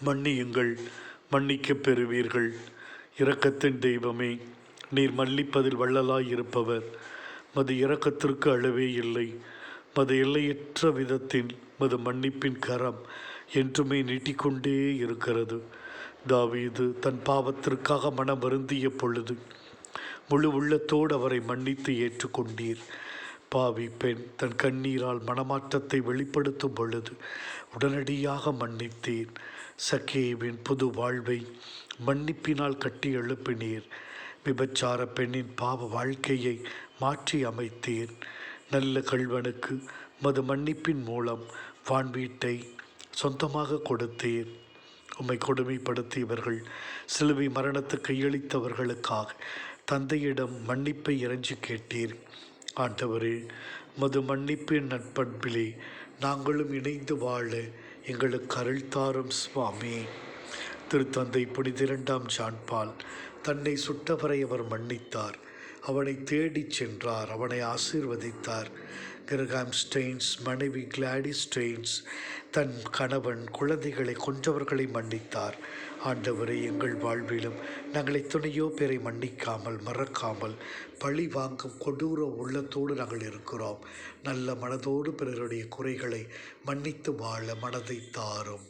மன்னியுங்கள், மன்னிக்கப் பெறுவீர்கள். இரக்கத்தின் தெய்வமே, நீர் மன்னிப்பதில் வள்ளலாய் இருப்பவர். மது இரக்கத்திற்கு அளவே இல்லை. மது எல்லையற்ற விதத்தில் மது மன்னிப்பின் கரம் என்றுமே நீட்டிக்கொண்டே இருக்கிறது. தாவீது தன் பாவத்திற்காக மனம் வருந்திய பொழுது முழு உள்ளத்தோடு அவரை மன்னித்து ஏற்றுக்கொண்டீர். பாவி பெண் தன் கண்ணீரால் மனமாற்றத்தை வெளிப்படுத்தும் பொழுது உடனடியாக மன்னித்தீர். சக்கேவின் புது வாழ்வை மன்னிப்பினால் கட்டி எழுப்பினீர். விபச்சார பெண்ணின் பாவ வாழ்க்கையை மாற்றி அமைத்தீர். நல்ல கள்வனுக்கு மது மன்னிப்பின் மூலம் வான்வீட்டை சொந்தமாக கொடுத்தீர். உம்மை கொடுமைப்படுத்தியவர்கள், சிலுவை மரணத்து கையளித்தவர்களுக்காக தந்தையிடம் மன்னிப்பை இறைஞ்சி கேட்டீர். ஆண்டவரே, மது மன்னிப்பின் நட்பண்பிலே நாங்களும் இணைந்து வாழ எங்களுக்கு அருள் தாரும் சுவாமி. திருத்தந்தை புனித 2ஆம் ஜான்பால் தன்னை சுட்டவரை அவர் மன்னித்தார். அவனை தேடிச் சென்றார், அவனை ஆசீர்வதித்தார். கிரகாம் ஸ்டெயின்ஸ் மனைவி கிளாடிஸ் ஸ்டெயின்ஸ் தன் கணவன் குழந்தைகளை கொன்றவர்களை மன்னித்தார். ஆண்டவரை, எங்கள் வாழ்விலும் நாங்கள் எத்தனையோ பேரை மன்னிக்காமல் மறக்காமல் பழி வாங்கும் கொடூர உள்ளத்தோடு நாங்கள் இருக்கிறோம். நல்ல மனதோடு பிறருடைய குறைகளை மன்னித்து வாழ மனதை தாரும்.